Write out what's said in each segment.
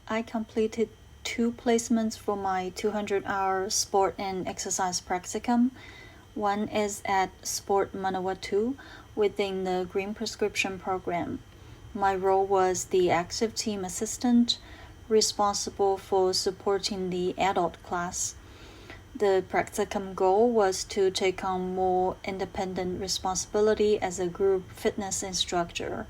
I completed 2 placements for my 200-hour sport and exercise practicum. One is at Sport Manawatu within the Green Prescription program. My role was the active team assistant, responsible for supporting the adult class. The practicum goal was to take on more independent responsibility as a group fitness instructor,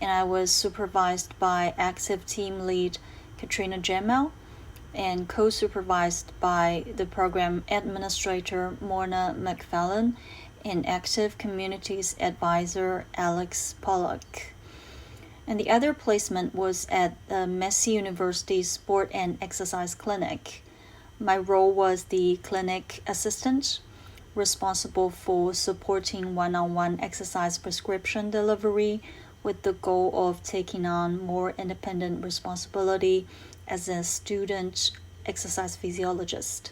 and I was supervised by active team lead Katrina Jamal and co-supervised by the program administrator Morna McFarlane and active communities advisor Alex Pollock. And the other placement was at the Massey University Sport and Exercise Clinic. My role was the clinic assistant, responsible for supporting one-on-one exercise prescription delivery with the goal of taking on more independent responsibility as a student exercise physiologist.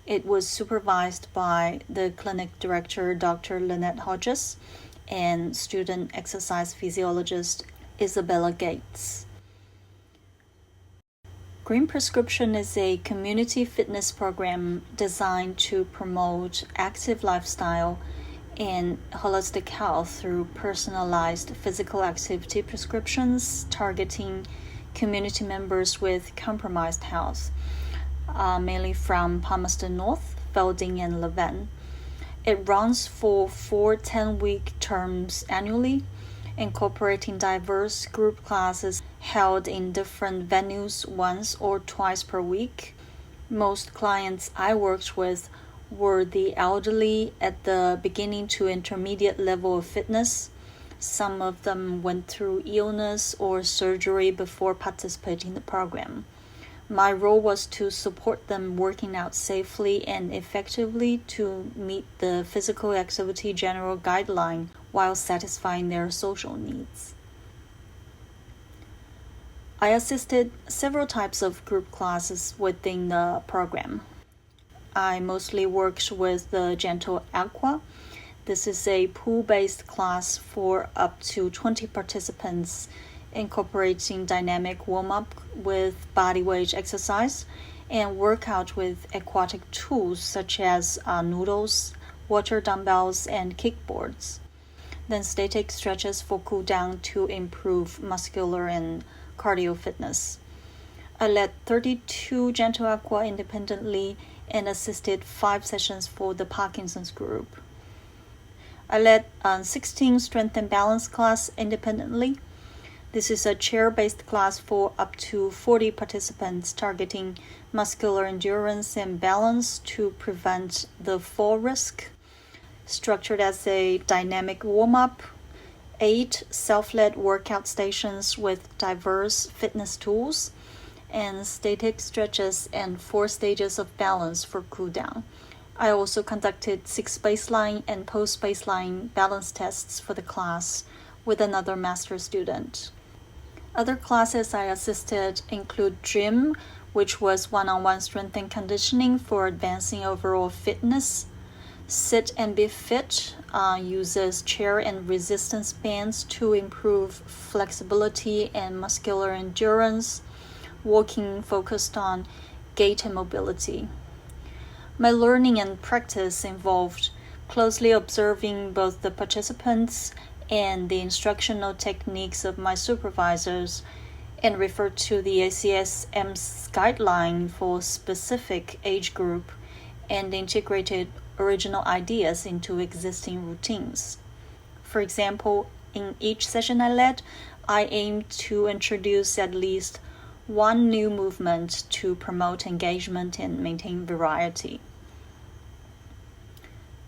It was supervised by the clinic director, Dr. Lynette Hodges, and student exercise physiologist Isabella Gates. Green Prescription is a community fitness program designed to promote active lifestyle and holistic health through personalized physical activity prescriptions targeting community members with compromised health, mainly from Palmerston North, Felding, and Levin. It runs for 4 10-week terms annually, incorporating diverse group classes held in different venues once or twice per week. Most clients I worked with were the elderly at the beginning to intermediate level of fitness. Some of them went through illness or surgery before participating in the program. My role was to support them working out safely and effectively to meet the physical activity general guideline while satisfying their social needs. I assisted several types of group classes within the program. I mostly worked with the Gentle Aqua. This is a pool-based class for up to 20 participants, incorporating dynamic warm-up with body weight exercise and workout with aquatic tools such as noodles, water dumbbells, and kickboards. Then static stretches for cool down to improve muscular and cardio fitness. I led 32 Gentle Aqua independently and assisted 5 sessions for the Parkinson's group. I led 16 strength and balance class independently. This is a chair-based class for up to 40 participants targeting muscular endurance and balance to prevent the fall risk. Structured as a dynamic warm-up, 8 self-led workout stations with diverse fitness tools, and static stretches and 4 stages of balance for cool down. I also conducted 6 baseline and post-baseline balance tests for the class with another master student. Other classes I assisted include gym, which was one-on-one strength and conditioning for advancing overall fitness. Sit and Be Fit uses chair and resistance bands to improve flexibility and muscular endurance. Walking focused on gait and mobility. My learning and practice involved closely observing both the participants and the instructional techniques of my supervisors and referred to the ACSM's guideline for specific age group and integrated original ideas into existing routines. For example, in each session I led, I aimed to introduce at least one new movement to promote engagement and maintain variety.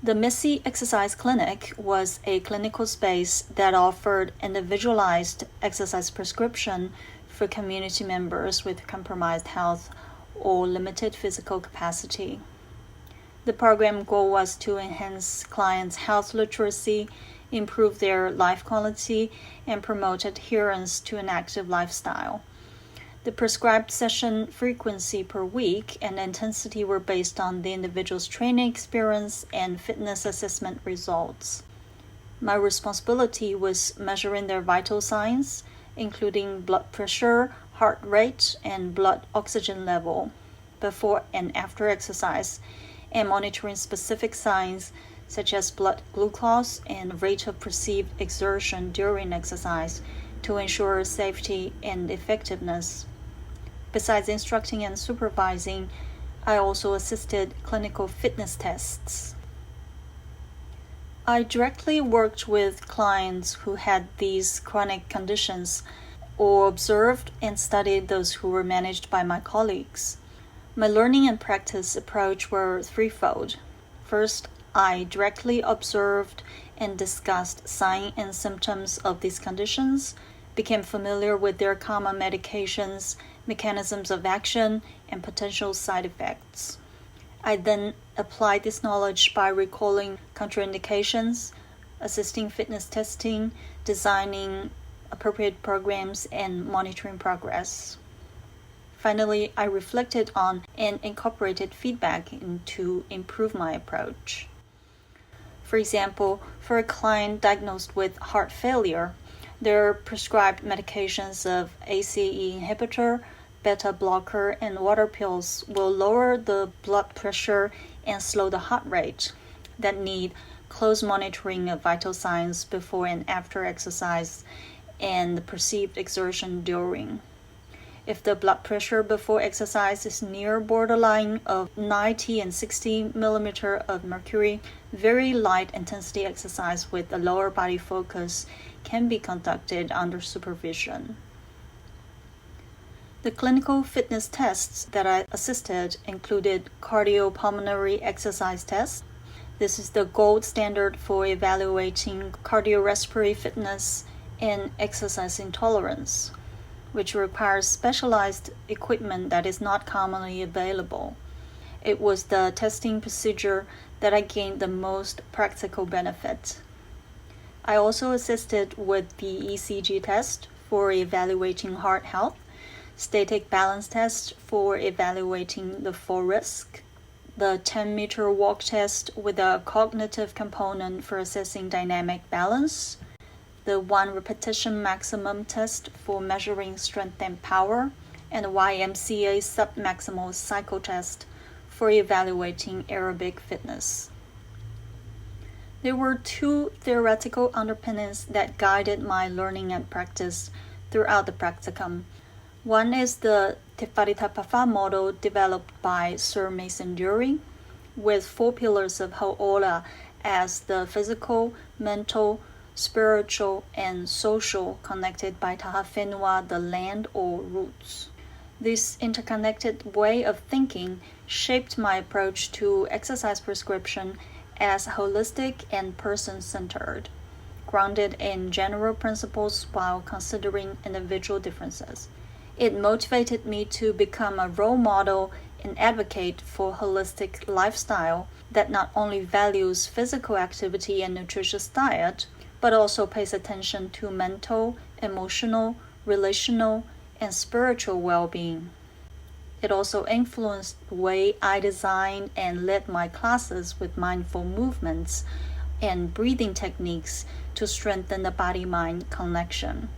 The Massey Exercise Clinic was a clinical space that offered individualized exercise prescription for community members with compromised health or limited physical capacity. The program goal was to enhance clients' health literacy, improve their life quality, and promote adherence to an active lifestyle. The prescribed session frequency per week and intensity were based on the individual's training experience and fitness assessment results. My responsibility was measuring their vital signs, including blood pressure, heart rate and blood oxygen level before and after exercise, and monitoring specific signs such as blood glucose and rate of perceived exertion during exercise to ensure safety and effectiveness. Besides instructing and supervising, I also assisted clinical fitness tests. I directly worked with clients who had these chronic conditions or observed and studied those who were managed by my colleagues. My learning and practice approach were threefold. First, I directly observed and discussed signs and symptoms of these conditions, became familiar with their common medications, mechanisms of action, and potential side effects. I then applied this knowledge by recalling contraindications, assisting fitness testing, designing appropriate programs, and monitoring progress. Finally, I reflected on and incorporated feedback to improve my approach. For example, for a client diagnosed with heart failure, their prescribed medications of ACE inhibitor, beta blocker, and water pills will lower the blood pressure and slow the heart rate that need close monitoring of vital signs before and after exercise and the perceived exertion during. If the blood pressure before exercise is near borderline of 90 and 60 millimeter of mercury, very light intensity exercise with a lower body focus can be conducted under supervision. The clinical fitness tests that I assisted included cardiopulmonary exercise tests. This is the gold standard for evaluating cardiorespiratory fitness and exercise intolerance, which requires specialized equipment that is not commonly available. It was the testing procedure that I gained the most practical benefit. I also assisted with the ECG test for evaluating heart health, static balance test for evaluating the fall risk, the 10-meter walk test with a cognitive component for assessing dynamic balance, the 1 repetition maximum test for measuring strength and power, and the YMCA sub-maximal cycle test for evaluating aerobic fitness. There were 2 theoretical underpinnings that guided my learning and practice throughout the practicum. One is the Te-Whare-Taupawha model developed by Sir Mason Dury, with 4 pillars of Hau'ola as the physical, mental, spiritual, and social connected by taha whenua, the land or roots. This interconnected way of thinking shaped my approach to exercise prescription as holistic and person-centered, grounded in general principles while considering individual differences. It motivated me to become a role model and advocate for holistic lifestyle that not only values physical activity and nutritious diet, but also pays attention to mental, emotional, relational, and spiritual well-being. It also influenced the way I designed and led my classes with mindful movements and breathing techniques to strengthen the body-mind connection.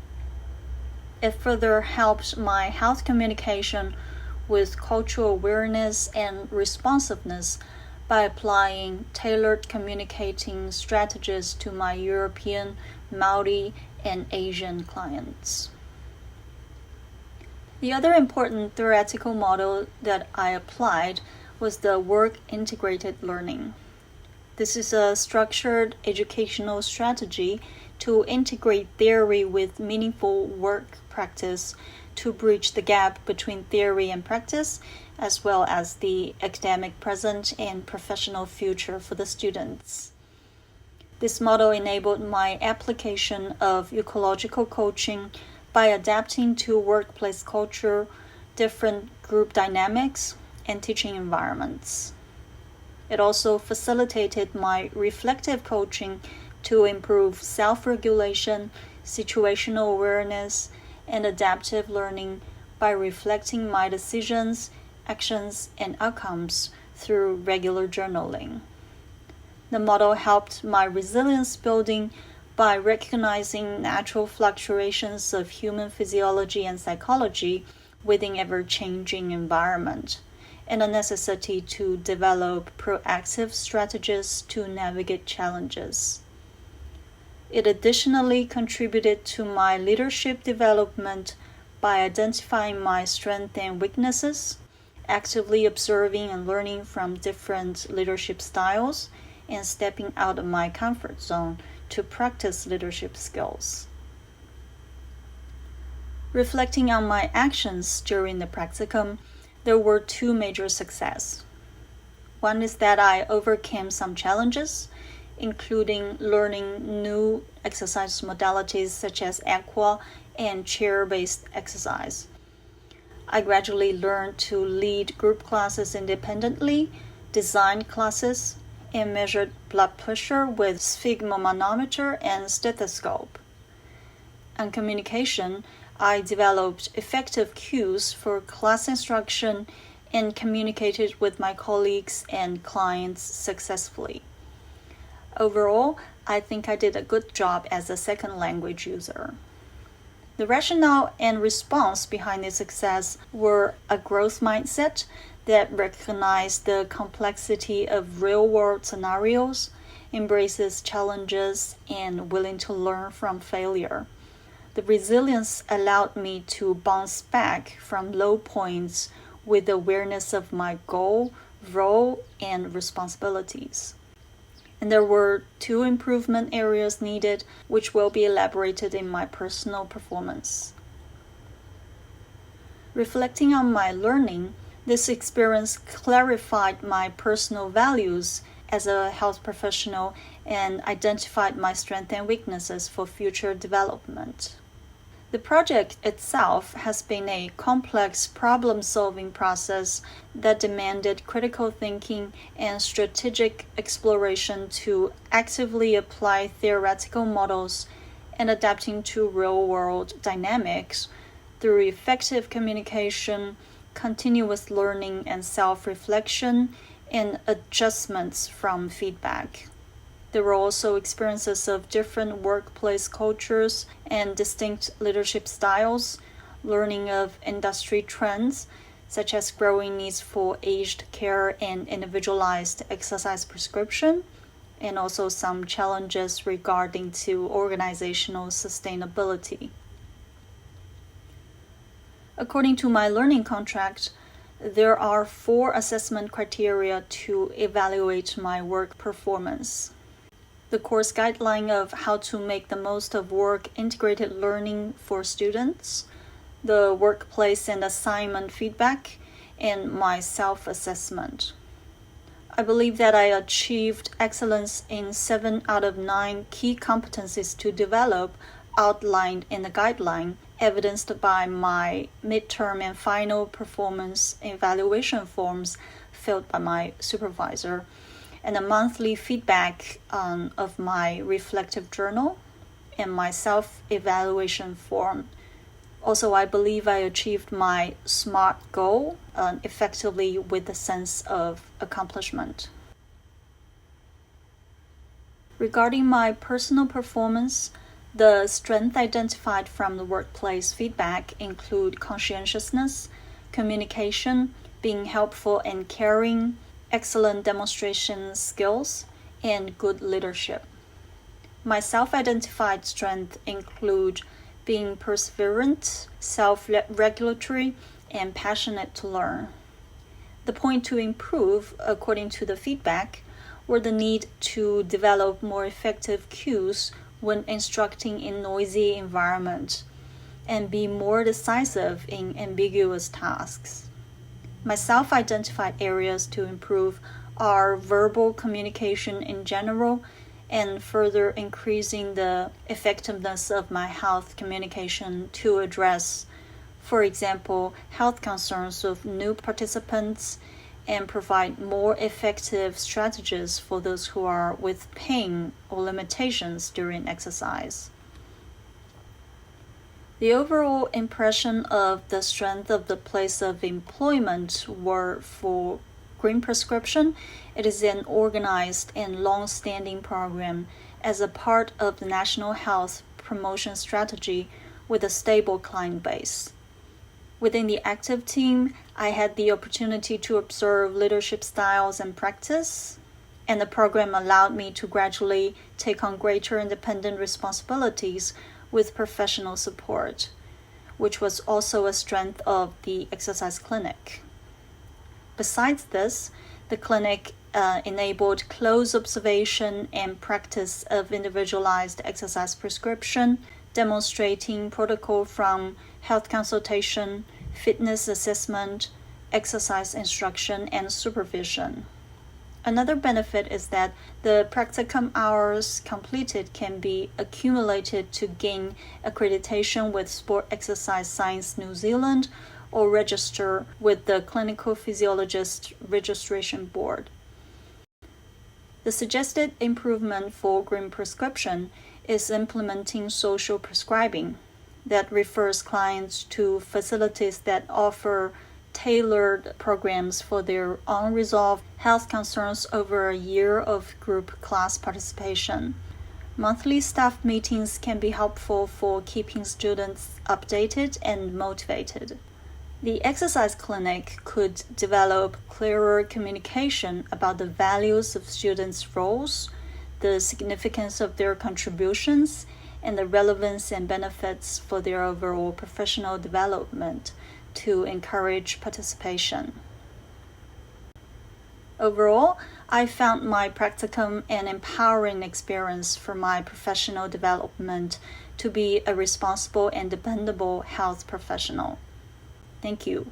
It further helped my health communication with cultural awareness and responsiveness by applying tailored communicating strategies to my European, Maori, and Asian clients. The other important theoretical model that I applied was the work-integrated learning. This is a structured educational strategy to integrate theory with meaningful work practice to bridge the gap between theory and practice, as well as the academic present and professional future for the students. This model enabled my application of ecological coaching by adapting to workplace culture, different group dynamics, and teaching environments. It also facilitated my reflective coaching to improve self-regulation, situational awareness, and adaptive learning by reflecting my decisions, actions, and outcomes through regular journaling. The model helped my resilience building by recognizing natural fluctuations of human physiology and psychology within ever-changing environment, and the necessity to develop proactive strategies to navigate challenges. It additionally contributed to my leadership development by identifying my strengths and weaknesses, actively observing and learning from different leadership styles, and stepping out of my comfort zone to practice leadership skills. Reflecting on my actions during the practicum, there were two major successes. One is that I overcame some challenges, including learning new exercise modalities such as aqua and chair-based exercise. I gradually learned to lead group classes independently, design classes, and measured blood pressure with sphygmomanometer and stethoscope. On communication, I developed effective cues for class instruction and communicated with my colleagues and clients successfully. Overall, I think I did a good job as a second language user. The rationale and response behind this success were a growth mindset that recognized the complexity of real-world scenarios, embraces challenges, and willing to learn from failure. The resilience allowed me to bounce back from low points with awareness of my goal, role, and responsibilities. And there were two improvement areas needed, which will be elaborated in my personal performance. Reflecting on my learning, this experience clarified my personal values as a health professional and identified my strengths and weaknesses for future development. The project itself has been a complex problem-solving process that demanded critical thinking and strategic exploration to actively apply theoretical models and adapting to real-world dynamics through effective communication, continuous learning and self-reflection, and adjustments from feedback. There were also experiences of different workplace cultures and distinct leadership styles, learning of industry trends, such as growing needs for aged care and individualized exercise prescription, and also some challenges regarding to organizational sustainability. According to my learning contract, there are 4 assessment criteria to evaluate my work performance. The course guideline of how to make the most of work integrated learning for students, the workplace and assignment feedback, and my self-assessment. I believe that I achieved excellence in 7 out of 9 key competencies to develop outlined in the guideline, evidenced by my midterm and final performance evaluation forms filled by my supervisor, and a monthly feedback of my reflective journal and my self-evaluation form. Also, I believe I achieved my SMART goal effectively with a sense of accomplishment. Regarding my personal performance, the strengths identified from the workplace feedback include conscientiousness, communication, being helpful and caring, excellent demonstration skills, and good leadership. My self-identified strengths include being perseverant, self-regulatory, and passionate to learn. The point to improve, according to the feedback, were the need to develop more effective cues when instructing in noisy environments and be more decisive in ambiguous tasks. My self-identified areas to improve are verbal communication in general and further increasing the effectiveness of my health communication to address, for example, health concerns of new participants and provide more effective strategies for those who are with pain or limitations during exercise. The overall impression of the strength of the place of employment were for green prescription. It is an organized and long-standing program as a part of the national health promotion strategy with a stable client base. Within the active team, I had the opportunity to observe leadership styles and practice, and the program allowed me to gradually take on greater independent responsibilities with professional support, which was also a strength of the exercise clinic. Besides this, the clinic enabled close observation and practice of individualized exercise prescription, demonstrating protocol from health consultation, fitness assessment, exercise instruction, and supervision. Another benefit is that the practicum hours completed can be accumulated to gain accreditation with Sport Exercise Science New Zealand or register with the Clinical Physiologist Registration Board. The suggested improvement for green prescription is implementing social prescribing that refers clients to facilities that offer tailored programs for their unresolved health concerns over a year of group class participation. Monthly staff meetings can be helpful for keeping students updated and motivated. The exercise clinic could develop clearer communication about the values of students' roles, the significance of their contributions, and the relevance and benefits for their overall professional development to encourage participation. Overall, I found my practicum an empowering experience for my professional development to be a responsible and dependable health professional. Thank you.